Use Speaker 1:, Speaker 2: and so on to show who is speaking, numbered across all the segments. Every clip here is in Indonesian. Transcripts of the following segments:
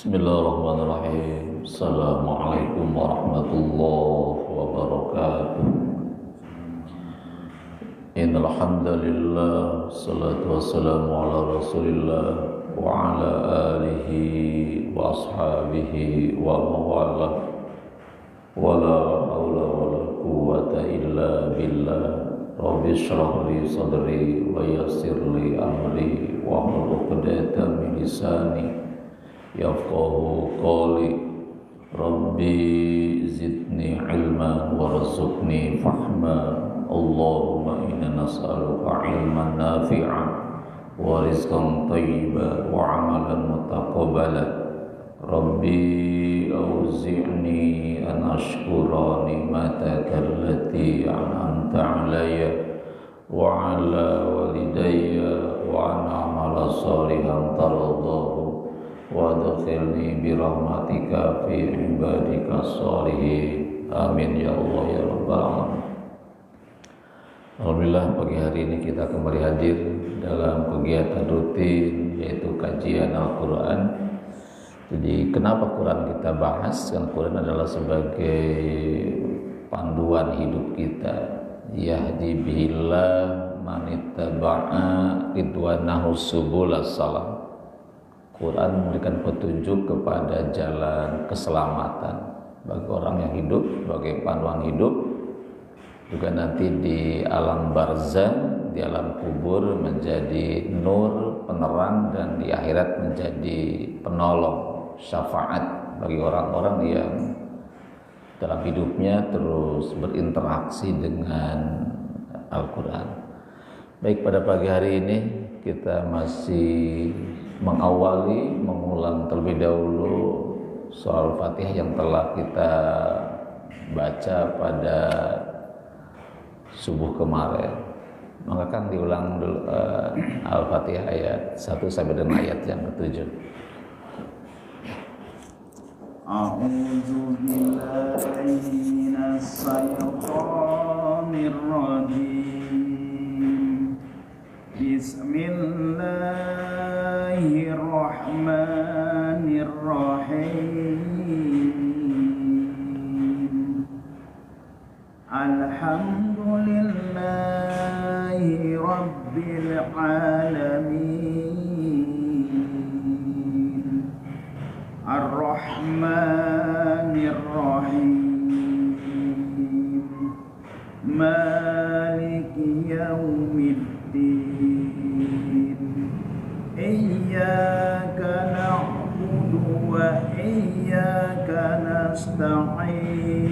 Speaker 1: Bismillahirrahmanirrahim. Assalamualaikum warahmatullahi wabarakatuh. Innal hamdalillah, salatu wassalamu ala Rasulillah wa ala alihi wa ashabihi wa mawalah. Wala haula wala quwwata illa billah. Rabbi shrah li sadri wa yassir li amri wa hlul 'uqdatam min lisani yafqahu qawli. Rabbi zidni ilman warzuqni fahma. Allahumma inna nas'aluka ilman nafi'an wa rizqan thayyiban wa amalan mutaqabbalan. Rabbi auzi'ni an ashkura ni'mataka allati an'amta 'alayya wa 'ala walidayya wa an a'mala shalihan tardahu wa adkhilni bi rahmatika fi ibadika shalihin. Amin ya Allah ya rabbal alamin. Alhamdulillah, pagi hari ini kita kembali hadir dalam kegiatan rutin yaitu kajian Al-Quran. Jadi kenapa Quran kita bahas? Karena Quran adalah sebagai panduan hidup kita. Yahdi bihillah manittaba'a ridwanahu subulas salam. Quran memberikan petunjuk kepada jalan keselamatan bagi orang yang hidup, sebagai panduan hidup. Juga nanti di alam barzah, di alam kubur menjadi nur, penerang, dan di akhirat menjadi penolong, syafaat bagi orang-orang yang dalam hidupnya terus berinteraksi dengan Al-Quran. Baik, pada pagi hari ini kita masih mengulang terlebih dahulu surah Al-Fatihah yang telah kita baca pada subuh kemarin. Maka kan diulang dulu Al-Fatihah ayat 1 sampai dengan ayat yang ke-7.
Speaker 2: A'udzu billahi minas syaitonir rajim. Bismillahirrahmanirrahim. Alhamdulillahi rabbil alamin. Ar-Rahmanir-Rahim. Maliki yaumiddin. Iyyaka na'budu wa iyyaka nasta'in.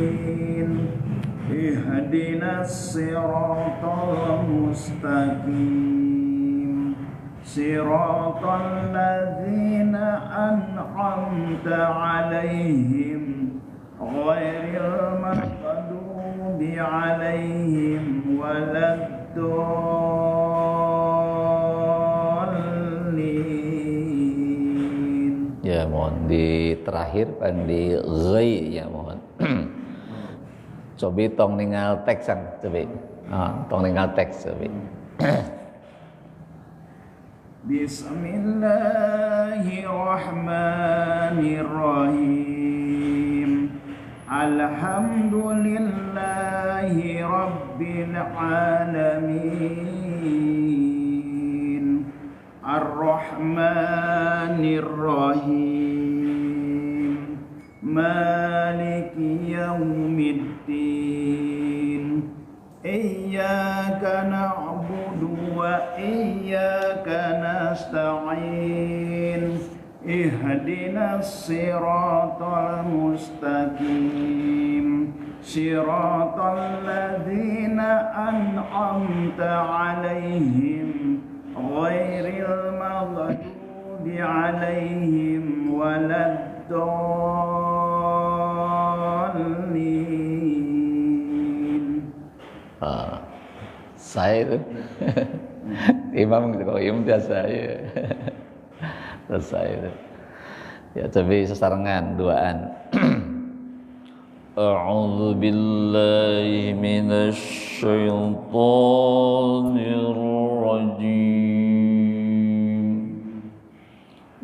Speaker 2: Ihdinas siratal mustaqim. Siratal ladzina an'amta 'alaihim ghairil maghdubi 'alaihim waladdallin.
Speaker 1: Ya, mohon di terakhir pan di ghai ya mohon. Cobi tong ningal teks sang cobi. Tong ningal teks cobi.
Speaker 2: Bismillahirrahmanirrahim. Alhamdulillahi rabbil alamin. Ar-Rahmanir-Rahim. Maliki yaumiddin. Iyyaka na'budu wa iyyaka nasta'in. Ihdinas siratal mustaqim. Siratal ladzina an'amta 'alaihim ghairil maghdubi 'alaihim waladdallin.
Speaker 1: Saya itu imam gitu, kalau imam biasa ya. Selesai itu. Ya, tapi sesarengan duaan. A'udzu billahi minasy syaithanir rajim.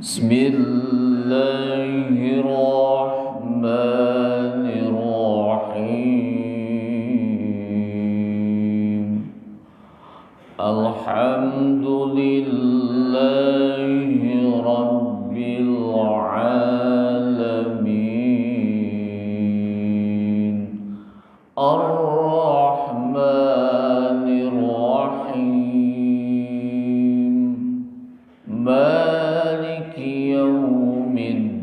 Speaker 1: Bismillahirrahmanirrahim. Alhamdulillahi rabbil alamin. Ar-Rahmanir-Rahim. Maliki yaumiddin.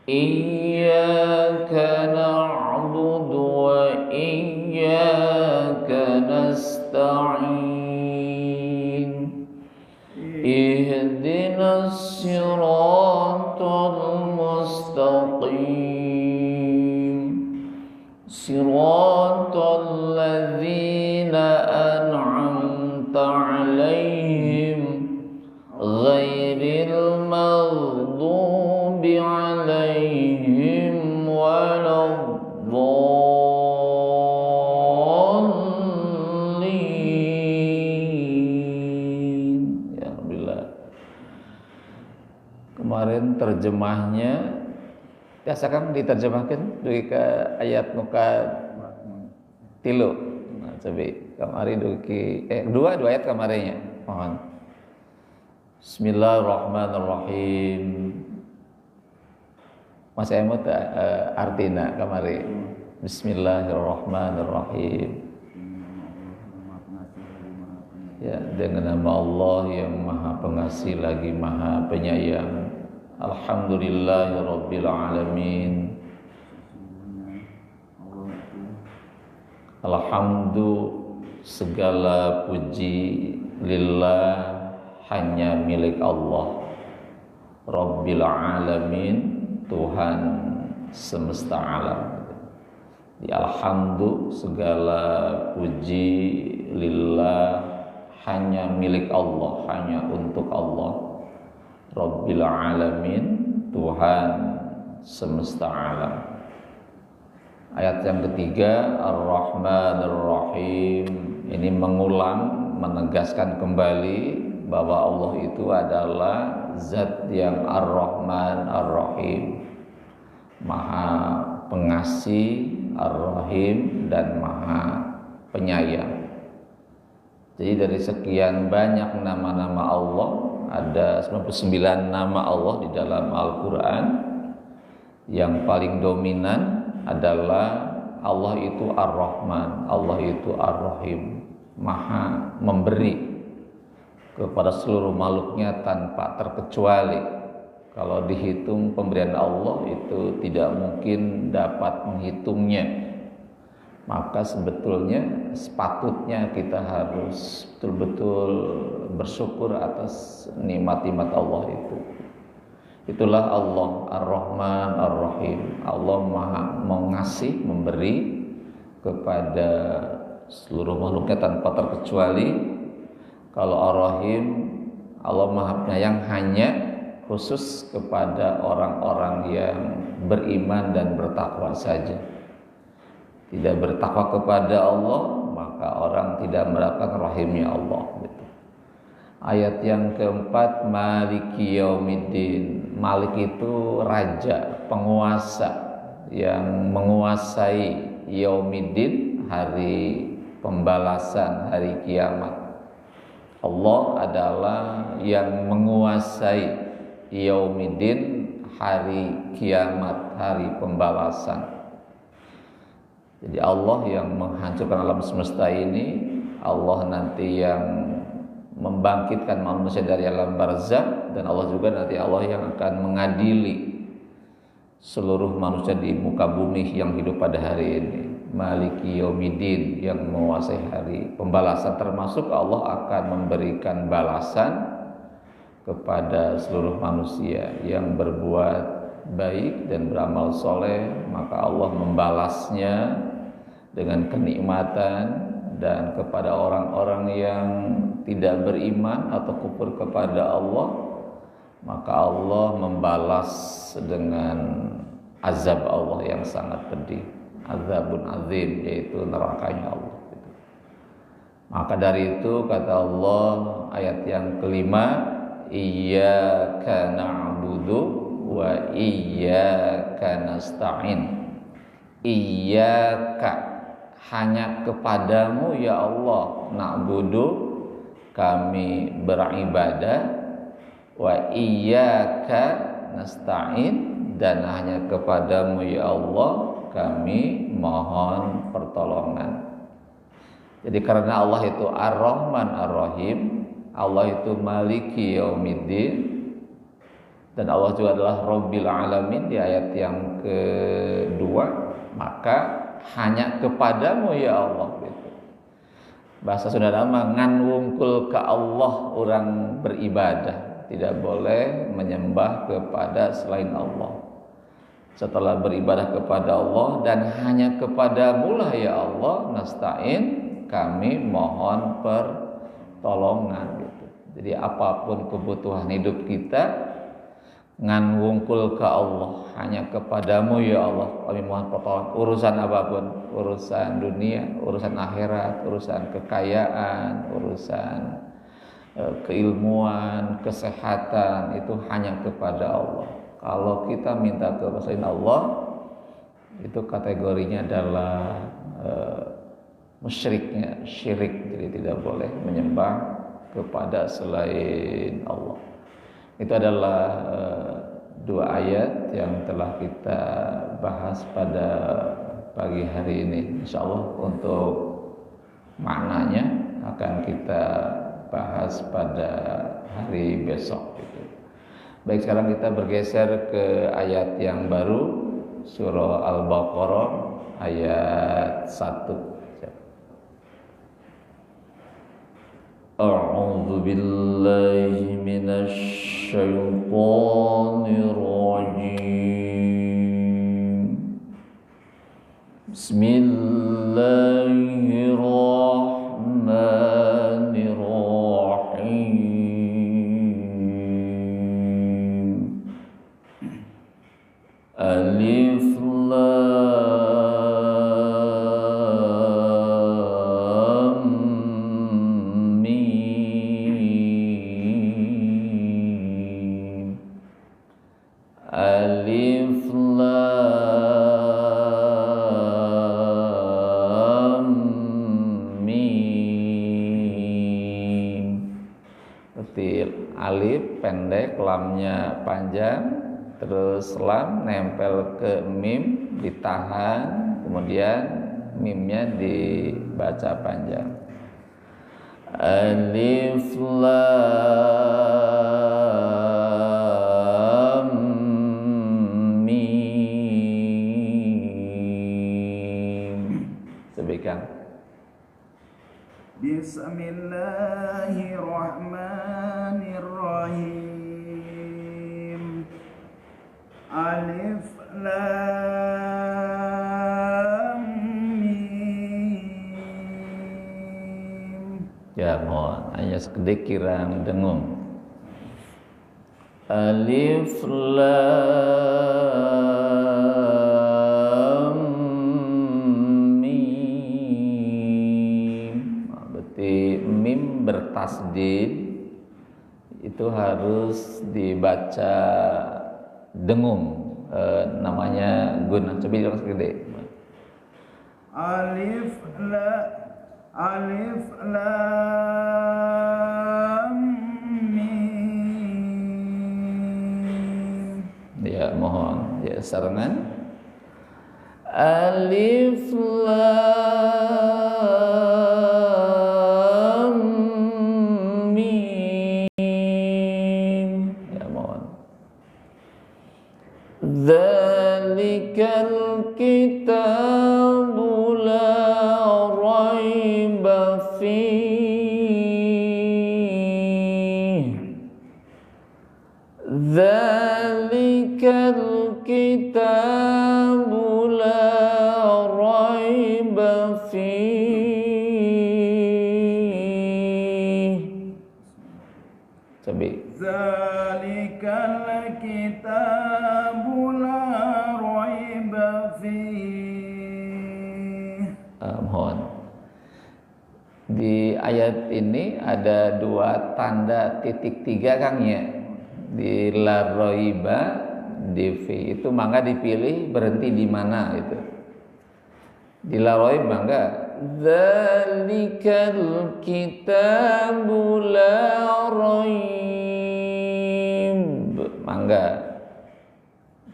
Speaker 1: Iyyaka na'budu wa iyyaka nasta'in. Ihdinas siratal mustaqim. Siratal ladzina an'amta 'alaihim ghairil maghdubi 'alaihim waladdallin. Ya Alhamdulillah. Kemarin terjemahnya biasa kan diterjemahkan dugi ke ayat nuka tilu. Nah, coba kamari dugi dua ayat kamarinya. Mohon. Bismillahirrahmanirrahim. Masih emot artina kamari. Bismillahirrahmanirrahim. Ya, dengan nama Allah yang Maha Pengasih lagi Maha Penyayang. Alhamdulillahirabbil alamin. Alhamdu segala puji lillah hanya milik Allah Rabbil alamin, Tuhan semesta alam. Alhamdu segala puji lillah hanya milik Allah, hanya untuk Allah Rabbil alamin, Tuhan semesta alam. Ayat yang ketiga Ar-Rahmanir-Rahim, ini mengulang, menegaskan kembali bahwa Allah itu adalah zat yang Ar-Rahman Ar-Rahim, Maha Pengasih, Ar-Rahim, dan Maha Penyayang. Jadi dari sekian banyak nama-nama Allah, ada 99 nama Allah di dalam Al-Quran. Yang paling dominan adalah Allah itu Ar-Rahman, Allah itu Ar-Rahim, Maha memberi kepada seluruh makhluknya tanpa terkecuali. Kalau dihitung pemberian Allah itu tidak mungkin dapat menghitungnya. Maka sebetulnya sepatutnya kita harus betul-betul bersyukur atas nikmat-nikmat Allah itu. Itulah Allah Ar-Rahman Ar-Rahim. Allah Maha mengasih, memberi kepada seluruh makhluknya tanpa terkecuali. Kalau Ar-Rahim, Allah Maha Penyayang hanya khusus kepada orang-orang yang beriman dan bertakwa saja. Tidak bertakwa kepada Allah, maka orang tidak mendapatkan rahimnya Allah. Ayat yang keempat, Maliki Yaumiddin. Malik itu raja, penguasa yang menguasai Yaumiddin, hari pembalasan, hari kiamat. Allah adalah yang menguasai Yaumiddin, hari kiamat, hari pembalasan. Jadi Allah yang menghancurkan alam semesta ini, Allah nanti yang membangkitkan manusia dari alam barzakh, dan Allah juga nanti Allah yang akan mengadili seluruh manusia di muka bumi yang hidup pada hari ini. Maliki Yaumiddin, yang menguasai hari pembalasan, termasuk Allah akan memberikan balasan kepada seluruh manusia yang berbuat baik dan beramal soleh, maka Allah membalasnya dengan kenikmatan. Dan kepada orang-orang yang tidak beriman atau kufur kepada Allah, maka Allah membalas dengan azab Allah yang sangat pedih, azabun azim, yaitu nerakanya Allah. Maka dari itu kata Allah ayat yang kelima, iyyaka na'budu wa iyyaka nasta'in. Iyyaka, hanya kepadamu ya Allah na'budu, kami beribadah, wa iyyaka nasta'in, dan hanya kepadamu ya Allah kami mohon pertolongan. Jadi karena Allah itu Ar-Rahman Ar-Rahim, Allah itu Maliki Yaumiddin, dan Allah juga adalah Rabbil Alamin di ayat yang kedua, maka hanya kepadamu ya Allah gitu. Bahasa Sunda nama ngan wungkul ke Allah orang beribadah, tidak boleh menyembah kepada selain Allah. Setelah beribadah kepada Allah dan hanya kepadamu lah ya Allah nasta'in, kami mohon pertolongan gitu. Jadi apapun kebutuhan hidup kita ngan wungkul ke Allah, hanya kepadamu ya Allah kami mohon pertolongan. Urusan apapun, urusan dunia, urusan akhirat, urusan kekayaan, urusan keilmuan, kesehatan, itu hanya kepada Allah. Kalau kita minta kepada selain Allah, itu kategorinya adalah musyriknya, syirik. Jadi tidak boleh menyembah kepada selain Allah. Itu adalah dua ayat yang telah kita bahas pada pagi hari ini. Insyaallah untuk maknanya akan kita bahas pada hari besok gitu. Baik, sekarang kita bergeser ke ayat yang baru, surah Al-Baqarah ayat 1. A'udzu billahi minasy syaithanir rajim. Bismillahirrahmanirrahim. Alif Lam Mim. Alif Lam Mim. Berarti alif pendek, lamnya panjang, terus lam nempel ke mim, ditahan, kemudian mimnya dibaca panjang. Alif Lam Mim. Sebutkan.
Speaker 2: Bismillahirrahmanirrahim. Alif Lam Mim.
Speaker 1: Ya mohon hanya sekedip kirang dengung. Alif Lam Mim. Berarti mim bertasdid itu harus dibaca dengung, namanya gunah. Coba yang segede.
Speaker 2: Alif Lam Mim.
Speaker 1: Ya mohon ya sarangan. Alif Lam Mim. Ya mohon. Dzalikal kitabu la raiba fihi. Dzalikal kitabu la raiba fihi. Coba.
Speaker 2: Zalikal kitabu la raiba fihi.
Speaker 1: Mohon di ayat ini ada dua tanda titik tiga Kang ya. Di la roiba di fi itu mangga dipilih berhenti di mana itu. Di la roiba enggak? Dzalikal kitabu la roib. Mangga.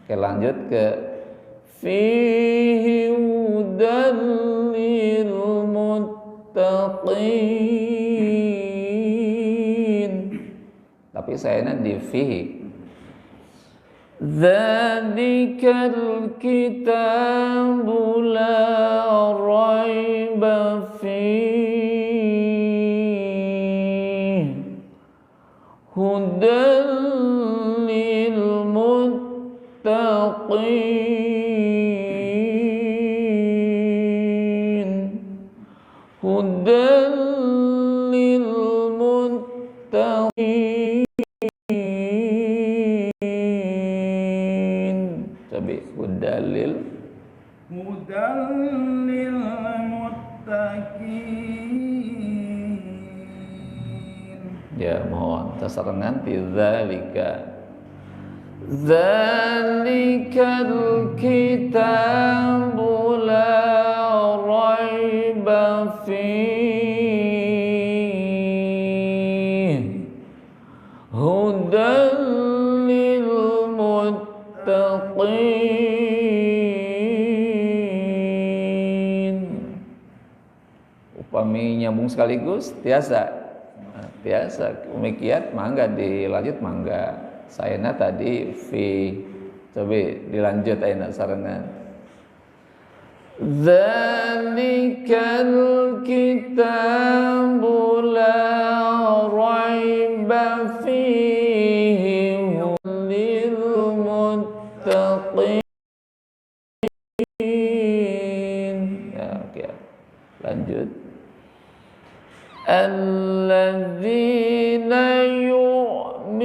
Speaker 1: Oke, lanjut ke fihi hudan lil muttaqin. Tapi sayanya di fihi. Dzalikal kitabu la raiba fihi hudan lil muttaqin hudan lil muttaqin. Coba hudalil
Speaker 2: muttaqin.
Speaker 1: Ya, mohon terserengan di zalika. Zalikal kitabu la raiba fihi hudan lil muttaqin. Upami nyambung sekaligus tiasa. Biasa demikian mangga dilanjut mangga. Sayana tadi fi coba dilanjut ayeuna sarengan. Dzalikal kitabu la raiba fihi lil muttaqin. Ya, oke. Lanjut. Alladzina yu'minuna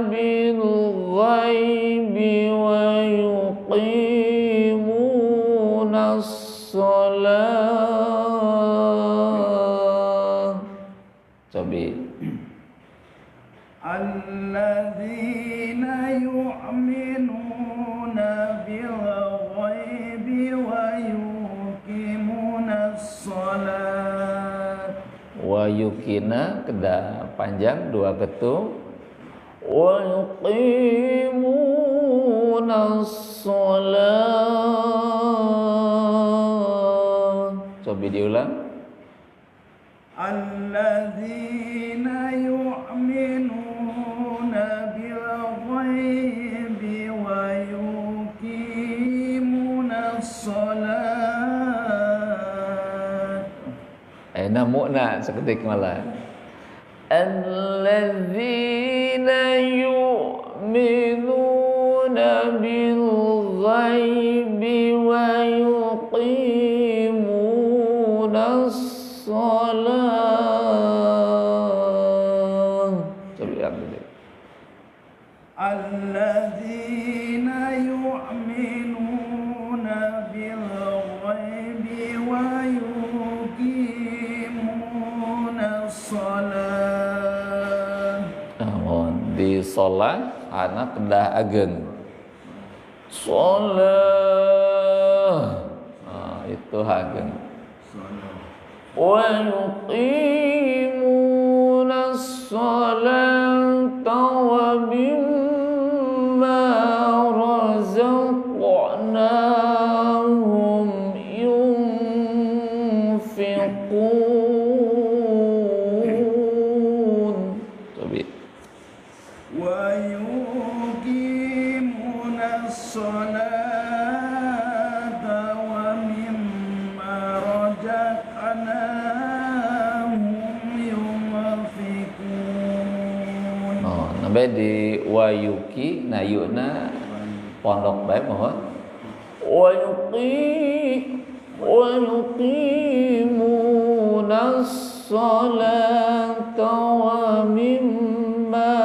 Speaker 1: bil ghaibi wa yuqimuna shalah. Coba.
Speaker 2: Alladzina yu'minuna bil ghaibi wa yuqimuna shalah.
Speaker 1: Wa yukina kedah panjang dua ketu. Wa yuqimuna shalah. Coba diulang.
Speaker 2: Alladzina yu'minuna bil ghaibi wa yuqimuna shalah.
Speaker 1: Aina mu'na seketik malah. Alladzina yu'minuna bil ghaibi wa yuqimuna shalah. Coba yang ini.
Speaker 2: Alladzina yu'minuna bil ghaibi wa yuqimuna shalah.
Speaker 1: Mohon di sholat anak kedah ageng. Sholat. Itu ageng. Wa yuqimuna sholata wa mimma razaqnahum yunfiqun. Coba.
Speaker 2: Wa yuqimuna sholata wa mimma razaqnahum yunfiqun.
Speaker 1: Sampai di wayuki nayuna pondok bae mohon. Wayuqimuna sholata wa mimma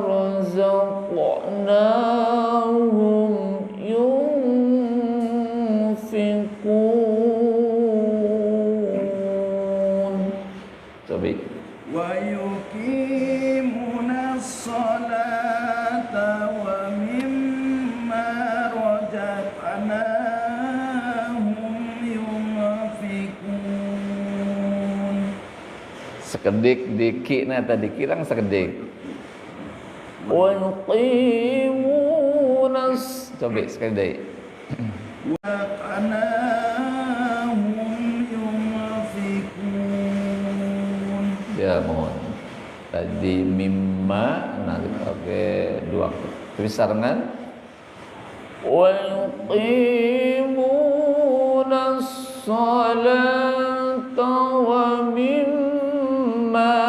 Speaker 1: razaqnahum yunfiqun.
Speaker 2: ورزقناهم ينفقون.
Speaker 1: Sekedik dikina tadi kirang sekedik. Wa yuqimunas, coba sekedik.
Speaker 2: ورزقناهم ينفقون.
Speaker 1: Ya mohon. Tadi mimma, nah oke dua kebisarangan. Wa yuqimunas salata wa mimma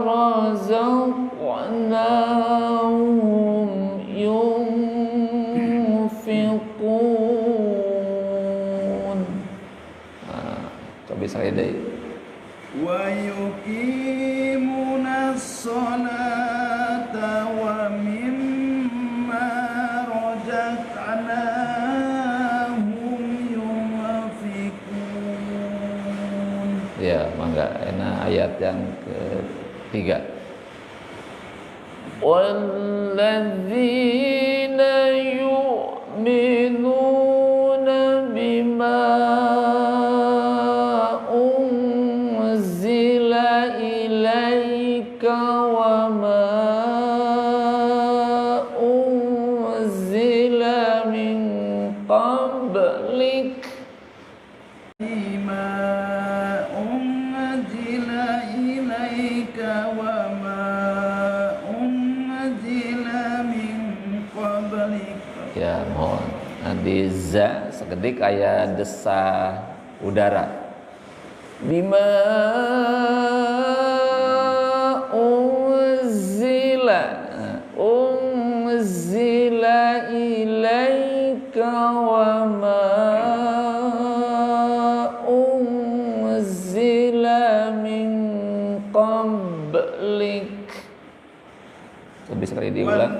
Speaker 1: razaqnahum yunfiqun. Nah, coba saya deh.
Speaker 2: ويقيمون الصلاة ومما رزقناهم ينفقون.
Speaker 1: Ya, mangga. Enak ayat yang ketiga. Walladzina yu'minuna bima unzila ilaika wa ma unzila min qablik.
Speaker 2: بما أنزل إليك وما أنزل من قبلك.
Speaker 1: Ya, mohon. Nanti za sekedik aya desa udara. Bima unzila ilaika wa ma unzila min qablik. Lebih sekali diulang.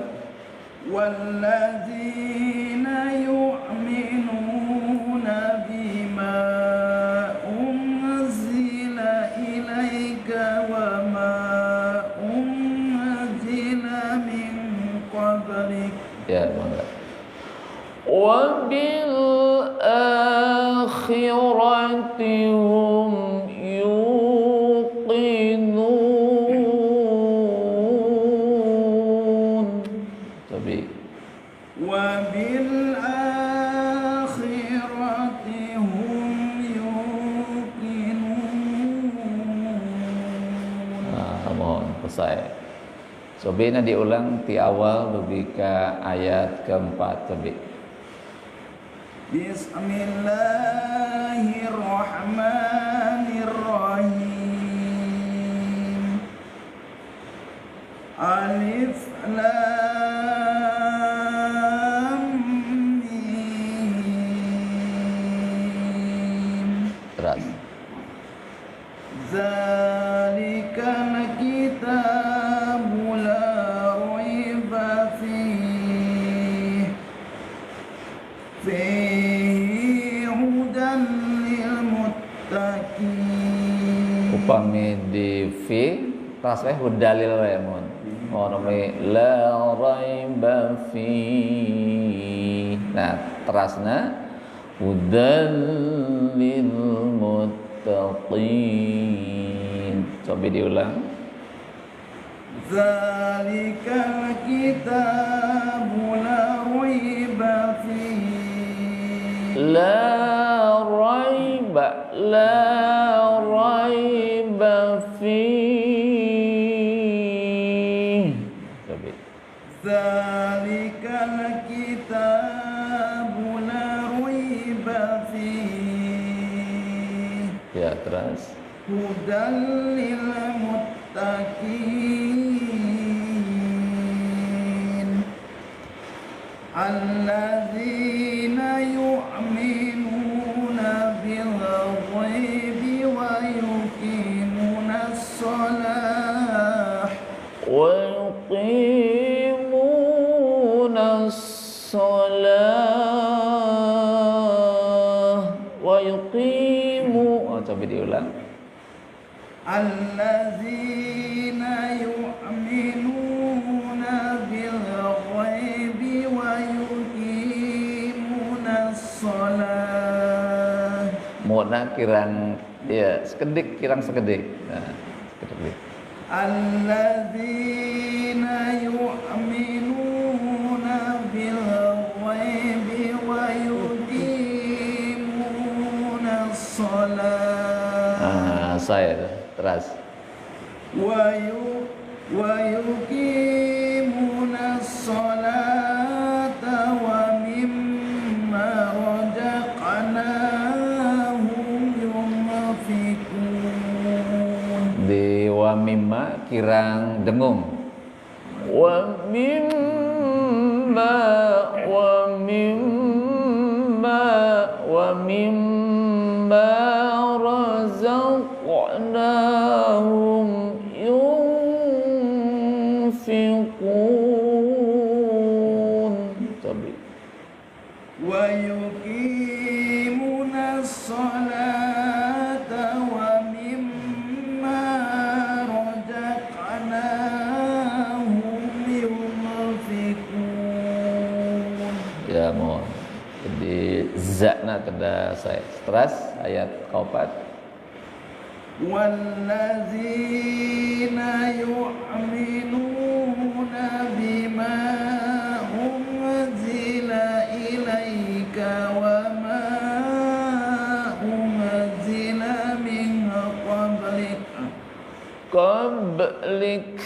Speaker 2: والذين يؤمنون بما أنزل إليك وما أنزل من قبلك.
Speaker 1: Ya, mangga. Wa bil akhirati hum yuqinun. Tapi
Speaker 2: وبالآخرة هم يوقنون.
Speaker 1: mohon selesai. Sobena diulang di awal lebih ke ayat keempat coba.
Speaker 2: Bismillahirrahmanirrahim. Alif Lam Mim.
Speaker 1: Terus.
Speaker 2: Zalikal kitabu la raiba fihi hudan lil muttaqin.
Speaker 1: Upami di fi tasbih hudalil ya mon. Orme la raiba fi. Nah, terasna hudal lil muttaqin. Coba diulang.
Speaker 2: Zalikal kitabu la raiba fihi.
Speaker 1: La raiba fihi. Coba.
Speaker 2: Zalikal kitabu la raiba fihi.
Speaker 1: Ya, terus.
Speaker 2: Hudan lil muttaqin. Alladzina yu'minuna bil ghaibi wa yuqimuna as-salah
Speaker 1: Wa yuqimuna as-salah wa yuqimu. Coba diulang.
Speaker 2: Alladzina yu'minuna bil ghaibi wa yuqimuna
Speaker 1: Mona kirang ya sekedik kirang sekedik. Nah, sekedik.
Speaker 2: Alladzina yu'minuna bil ghaibi wa yuqimuna shalah.
Speaker 1: Saya terus.
Speaker 2: Wa yuqimuna sholata wa mimma razaqnahum yunfiqun.
Speaker 1: Di wa mimma kirang dengung. Wa mimma razaqnahum yunfiqun. Tabi.
Speaker 2: Wa yuqimuna sholata wa mimma razaqnahum yunfiqun.
Speaker 1: Ya mohon. Jadi zakna kada saya teras ayat kaopat.
Speaker 2: Wallazina yu'minuna bima unzila ilaika wa ma unzila min
Speaker 1: qablik.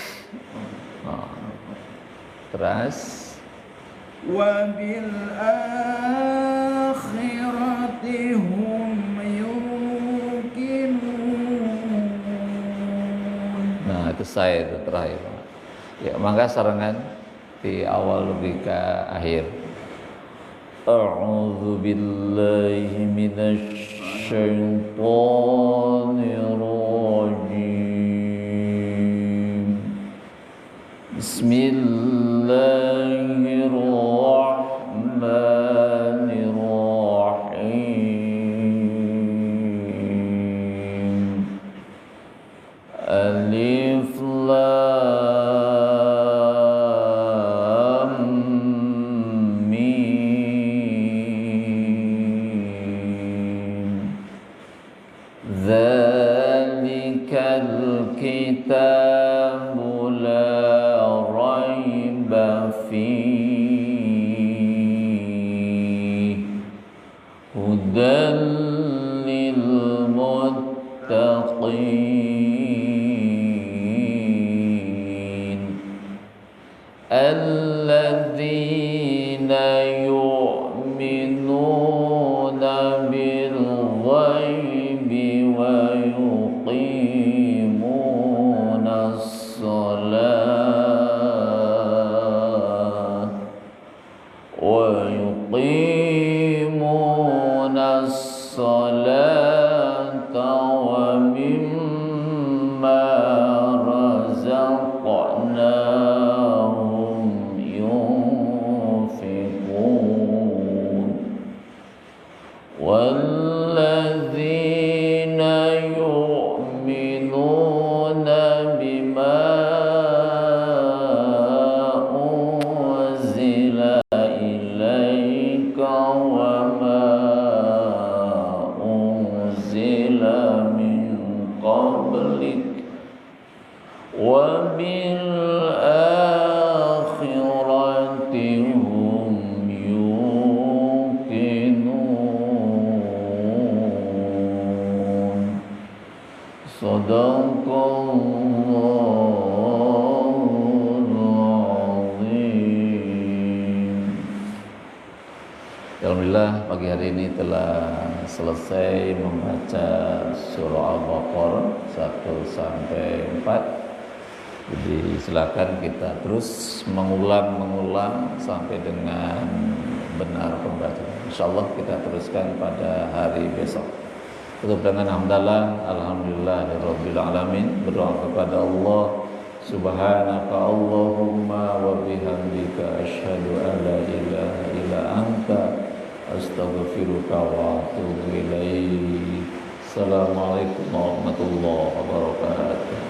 Speaker 1: Terus
Speaker 2: wa bil akhirati hum yuqinun.
Speaker 1: Nah itu saya itu terakhir. Ya maka sarangan di awal logika akhir. A'udzu billahi minasy syaithanir rajim. Bismillahirrahmanirrahim. Alif Lam Mim. Dzalikal kitabu la raiba fihi hudan lil muttaqin alladzina yu'minuna bil ghaibi wa yuqimuna as-salah wa yuqimuna as-salata wa mimma razaqnahum yunfiqun walladzina yu'minuna bima unzila ilaika wa ma unzila min qablik wa bil akhirati hum yuqinun. Sadaqallahul azim. Alhamdulillah pagi hari ini telah selesai membaca surah Al-Baqarah 1 sampai 4. Jadi silakan kita terus mengulang sampai dengan benar pembacaan. Insyaallah kita teruskan pada hari besok. Tutup dengan hamdalah, alhamdulillahirabbil alamin. Berdoa kepada Allah, subhanaka Allahumma wa bihamdika asyhadu an la ilaha illa anta astaghfiruka wa atubu ilaik. Assalamualaikum warahmatullahi wabarakatuh.